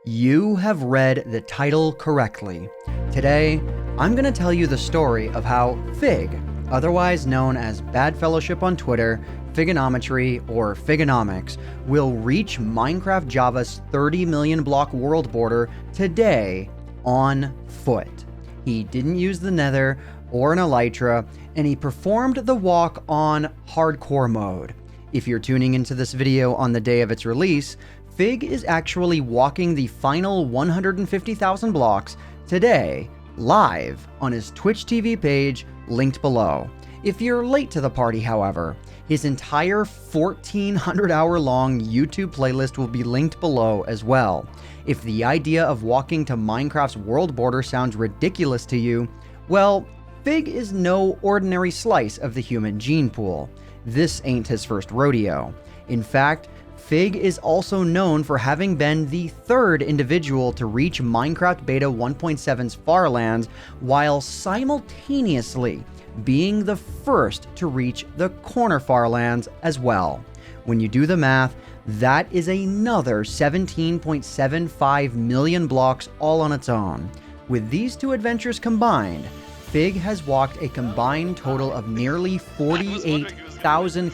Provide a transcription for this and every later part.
You have read the title correctly. Today, I'm going to tell you the story of how Fig, otherwise known as Bad Fellowship on Twitter, Figonometry, or Figonomics, will reach Minecraft Java's 30 million block world border today on foot. He didn't use the Nether or an Elytra, and he performed the walk on hardcore mode. If you're tuning into this video on the day of its release, Fig is actually walking the final 150,000 blocks today, live on his Twitch TV page, linked below. If you're late to the party, however, his entire 1,400-hour-long YouTube playlist will be linked below as well. If the idea of walking to Minecraft's world border sounds ridiculous to you, well, Fig is no ordinary slice of the human gene pool. This ain't his first rodeo. In fact, Fig is also known for having been the third individual to reach Minecraft Beta 1.7's Farlands, while simultaneously being the first to reach the Corner Farlands as well. When you do the math, that is another 17.75 million blocks all on its own. With these two adventures combined, Fig has walked a combined total of nearly 48,000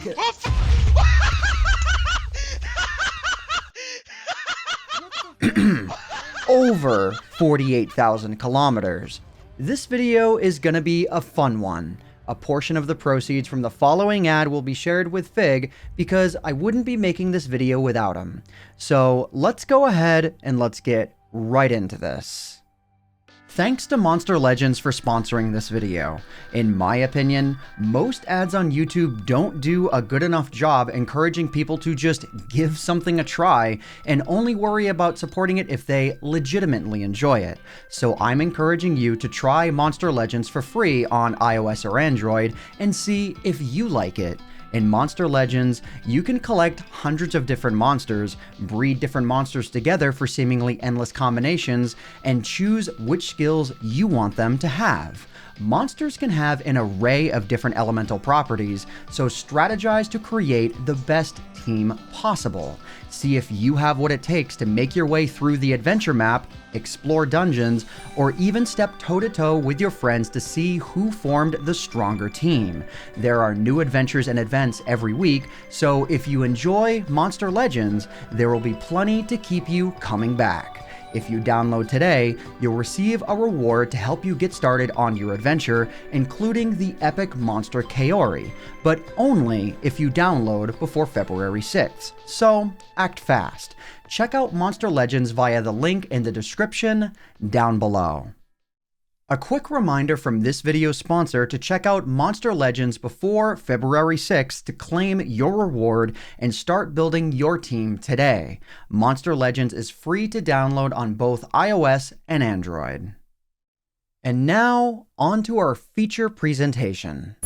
over 48,000 kilometers. This video is gonna be a fun one. A portion of the proceeds from the following ad will be shared with Fig because I wouldn't be making this video without him. So let's go ahead and let's get right into this. Thanks to Monster Legends for sponsoring this video. In my opinion, most ads on YouTube don't do a good enough job encouraging people to just give something a try and only worry about supporting it if they legitimately enjoy it. So I'm encouraging you to try Monster Legends for free on iOS or Android and see if you like it. In Monster Legends, you can collect hundreds of different monsters, breed different monsters together for seemingly endless combinations, and choose which skills you want them to have. Monsters can have an array of different elemental properties, so strategize to create the best team possible. See if you have what it takes to make your way through the adventure map, explore dungeons, or even step toe-to-toe with your friends to see who formed the stronger team. There are new adventures and events every week, so if you enjoy Monster Legends, there will be plenty to keep you coming back. If you download today, you'll receive a reward to help you get started on your adventure, including the epic monster Kaori, but only if you download before February 6th. So, act fast. Check out Monster Legends via the link in the description down below. A quick reminder from this video's sponsor to check out Monster Legends before February 6th to claim your reward and start building your team today. Monster Legends is free to download on both iOS and Android. And now, on to our feature presentation.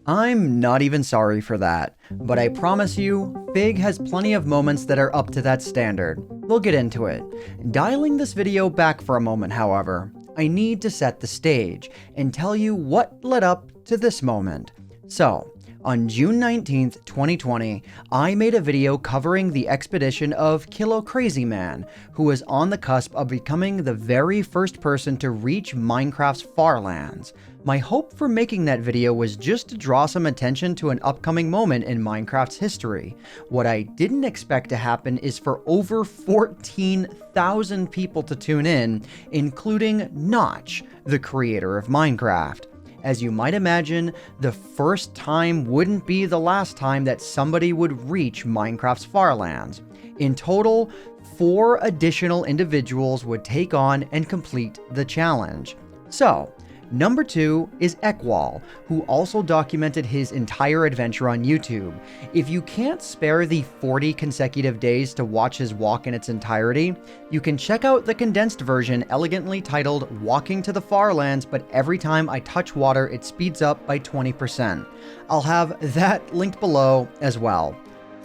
I'm not even sorry for that, but I promise you, Fig has plenty of moments that are up to that standard. We'll get into it. Dialing this video back for a moment, however, I need to set the stage and tell you what led up to this moment. So, On June 19th, 2020, I made a video covering the expedition of Kilo Crazy Man, who was on the cusp of becoming the very first person to reach Minecraft's far lands. My hope for making that video was just to draw some attention to an upcoming moment in Minecraft's history. What I didn't expect to happen is for over 14,000 people to tune in, including Notch, the creator of Minecraft. As you might imagine, the first time wouldn't be the last time that somebody would reach Minecraft's far lands. In total, 4 additional individuals would take on and complete the challenge. So, number 2 is Ekwal, who also documented his entire adventure on YouTube. If you can't spare the 40 consecutive days to watch his walk in its entirety, you can check out the condensed version elegantly titled Walking to the Farlands, but every time I touch water it speeds up by 20%. I'll have that linked below as well.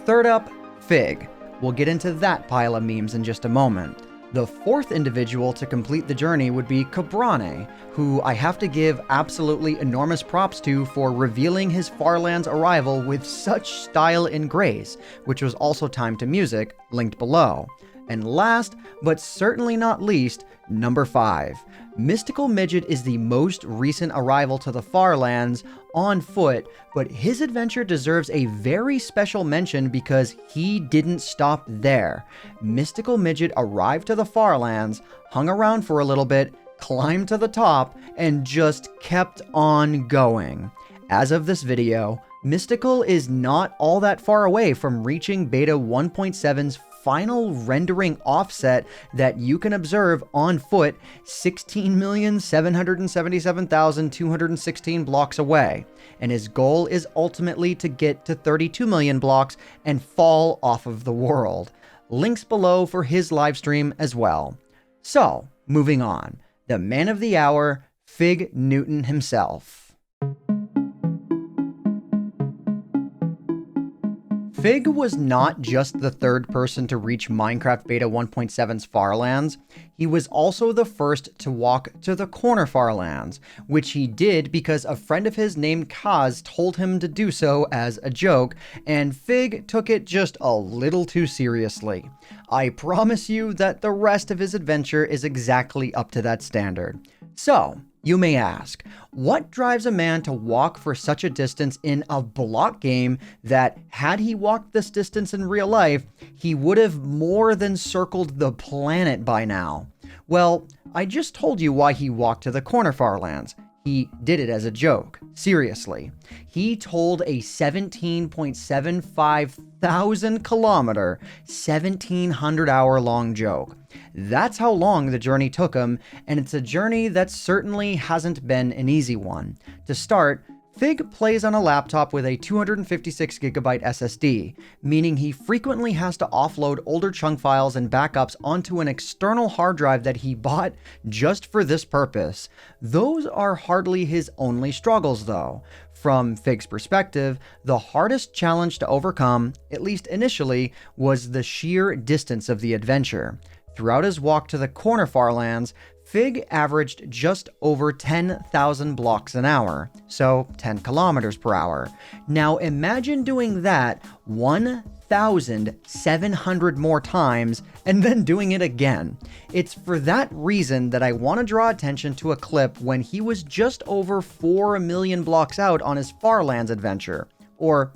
Third up, Fig. We'll get into that pile of memes in just a moment. The 4th individual to complete the journey would be Cabrane, who I have to give absolutely enormous props to for revealing his Farlands arrival with such style and grace, which was also timed to music, linked below. And last, but certainly not least, number 5. Mystical Midget is the most recent arrival to the Farlands on foot, but his adventure deserves a very special mention because he didn't stop there. Mystical Midget arrived to the Farlands, hung around for a little bit, climbed to the top, and just kept on going. As of this video, Mystical is not all that far away from reaching Beta 1.7's final rendering offset that you can observe on foot 16,777,216 blocks away, and his goal is ultimately to get to 32 million blocks and fall off of the world. Links below for his livestream as well. So, moving on, the man of the hour, Fig Newton himself. Fig was not just the 3rd person to reach Minecraft Beta 1.7's Farlands, he was also the first to walk to the Corner Farlands, which he did because a friend of his named Kaz told him to do so as a joke, and Fig took it just a little too seriously. I promise you that the rest of his adventure is exactly up to that standard. So, you may ask, what drives a man to walk for such a distance in a block game that, had he walked this distance in real life, he would have more than circled the planet by now? Well, I just told you why he walked to the Corner Farlands. He did it as a joke. Seriously. He told a 17.75 thousand kilometer, 1,700 hour long joke. That's how long the journey took him, and it's a journey that certainly hasn't been an easy one. To start, Fig plays on a laptop with a 256GB SSD, meaning he frequently has to offload older chunk files and backups onto an external hard drive that he bought just for this purpose. Those are hardly his only struggles though. From Fig's perspective, the hardest challenge to overcome, at least initially, was the sheer distance of the adventure. Throughout his walk to the Corner Farlands, Fig averaged just over 10,000 blocks an hour, so 10 kilometers per hour. Now imagine doing that 1,700 more times and then doing it again. It's for that reason that I want to draw attention to a clip when he was just over 4 million blocks out on his Farlands adventure. Or,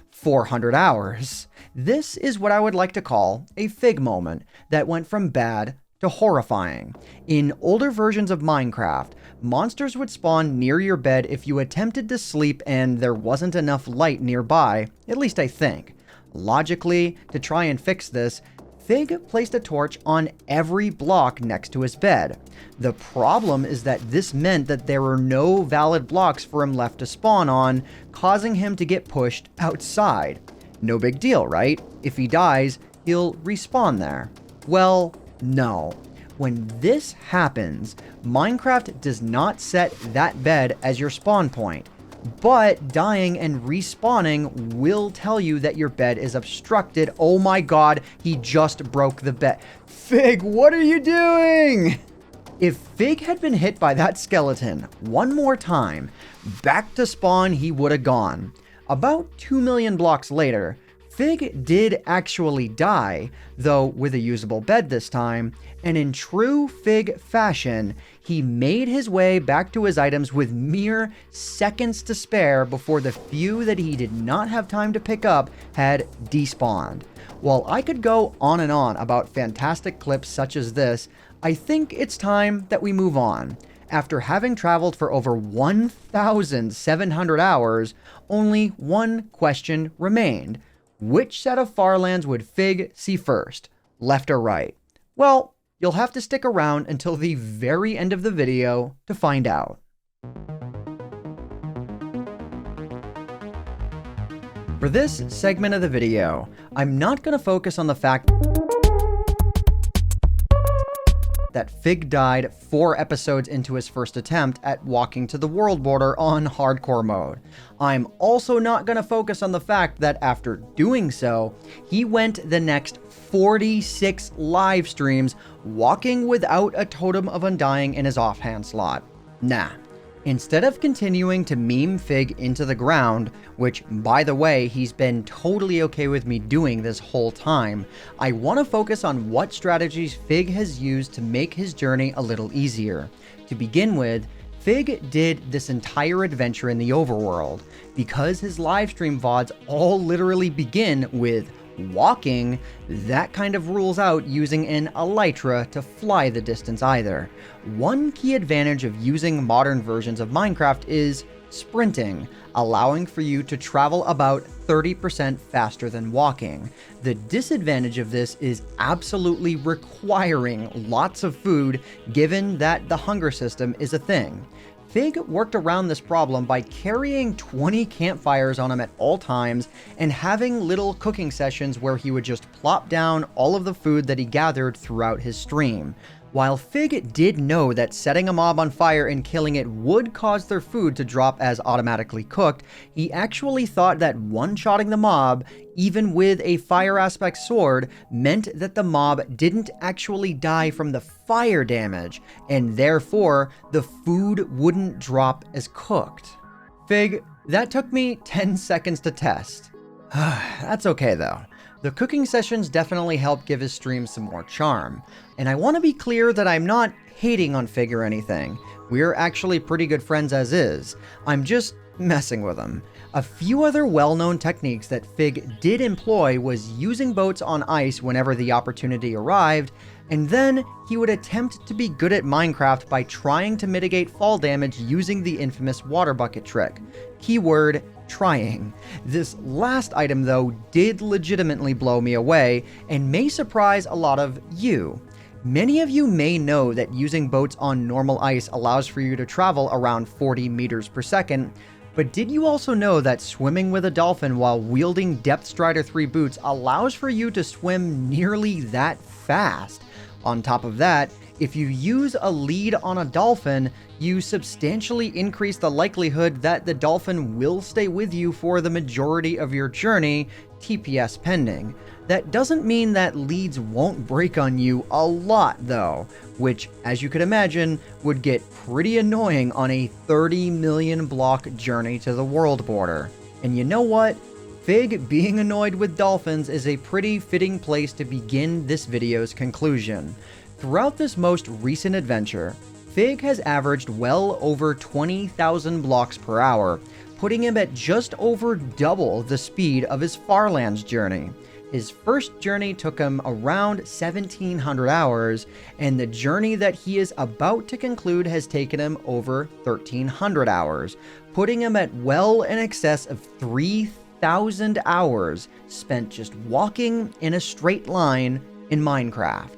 400 hours. This is what I would like to call a Fig moment that went from bad to horrifying. In older versions of Minecraft, monsters would spawn near your bed if you attempted to sleep and there wasn't enough light nearby, at least I think. Logically, to try and fix this, Fig placed a torch on every block next to his bed. The problem is that this meant that there were no valid blocks for him left to spawn on, causing him to get pushed outside. No big deal, right? If he dies, he'll respawn there. Well, no. When this happens, Minecraft does not set that bed as your spawn point, but dying and respawning will tell you that your bed is obstructed. Oh my god, he just broke the bed. Fig, what are you doing? If Fig had been hit by that skeleton one more time, back to spawn he would have gone. About 2 million blocks later, Fig did actually die, though with a usable bed this time, and in true Fig fashion, he made his way back to his items with mere seconds to spare before the few that he did not have time to pick up had despawned. While I could go on and on about fantastic clips such as this, I think it's time that we move on. After having traveled for over 1,700 hours, only one question remained. Which set of Farlands would Fig see first, left or right? Well, you'll have to stick around until the very end of the video to find out. For this segment of the video, I'm not going to focus on the fact that Fig died 4 episodes into his first attempt at walking to the world border on hardcore mode. I'm also not going to focus on the fact that after doing so, he went the next 46 live streams walking without a Totem of Undying in his offhand slot. Nah. Instead of continuing to meme Fig into the ground, which, by the way, he's been totally okay with me doing this whole time, I want to focus on what strategies Fig has used to make his journey a little easier. To begin with, Fig did this entire adventure in the overworld. Because his livestream VODs all literally begin with walking, that kind of rules out using an elytra to fly the distance either. One key advantage of using modern versions of Minecraft is sprinting, allowing for you to travel about 30% faster than walking. The disadvantage of this is absolutely requiring lots of food, given that the hunger system is a thing. Fig worked around this problem by carrying 20 campfires on him at all times and having little cooking sessions where he would just plop down all of the food that he gathered throughout his stream. While Fig did know that setting a mob on fire and killing it would cause their food to drop as automatically cooked, he actually thought that one-shotting the mob, even with a fire aspect sword, meant that the mob didn't actually die from the fire damage, and therefore the food wouldn't drop as cooked. Fig, that took me 10 seconds to test. That's okay though. The cooking sessions definitely helped give his stream some more charm. And I want to be clear that I'm not hating on Fig or anything. We're actually pretty good friends as is. I'm just messing with him. A few other well-known techniques that Fig did employ was using boats on ice whenever the opportunity arrived, and then he would attempt to be good at Minecraft by trying to mitigate fall damage using the infamous water bucket trick. Keyword, trying. This last item though did legitimately blow me away and may surprise a lot of you. Many of you may know that using boats on normal ice allows for you to travel around 40 meters per second, but did you also know that swimming with a dolphin while wielding Depth Strider 3 boots allows for you to swim nearly that fast? On top of that, if you use a lead on a dolphin, you substantially increase the likelihood that the dolphin will stay with you for the majority of your journey, TPS pending. That doesn't mean that leads won't break on you a lot though, which, as you could imagine, would get pretty annoying on a 30 million block journey to the world border. And you know what? Fig being annoyed with dolphins is a pretty fitting place to begin this video's conclusion. Throughout this most recent adventure, Fig has averaged well over 20,000 blocks per hour, putting him at just over double the speed of his Farlands journey. His first journey took him around 1,700 hours, and the journey that he is about to conclude has taken him over 1,300 hours, putting him at well in excess of 3,000 hours spent just walking in a straight line in Minecraft.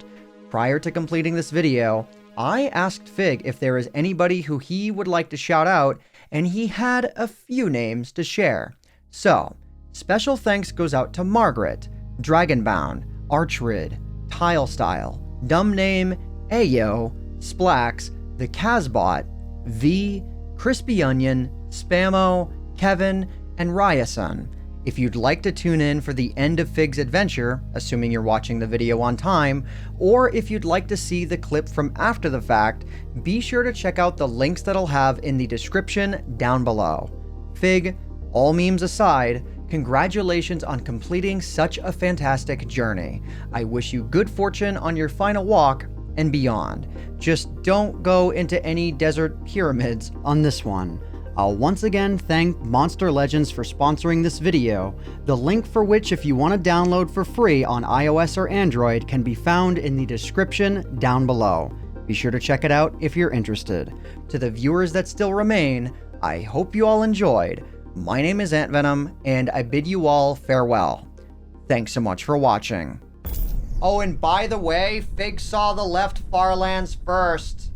Prior to completing this video, I asked Fig if there is anybody who he would like to shout out, and he had a few names to share. So, special thanks goes out to Margaret, Dragonbound, Archrid, Tilestyle, Dumbname, Ayo, Splax, The Casbot, V, Crispy Onion, Spamo, Kevin, and Ryasun. If you'd like to tune in for the end of Fig's adventure, assuming you're watching the video on time, or if you'd like to see the clip from after the fact, be sure to check out the links that I'll have in the description down below. Fig, All memes aside, congratulations on completing such a fantastic journey. I wish you good fortune on your final walk and beyond. Just don't go into any desert pyramids on this one. I'll once again thank Monster Legends for sponsoring this video, the link for which, if you want to download for free on iOS or Android, can be found in the description down below. Be sure to check it out if you're interested. To the viewers that still remain, I hope you all enjoyed. My name is AntVenom, and I bid you all farewell. Thanks so much for watching. Oh, and by the way, Fig saw the left far lands first.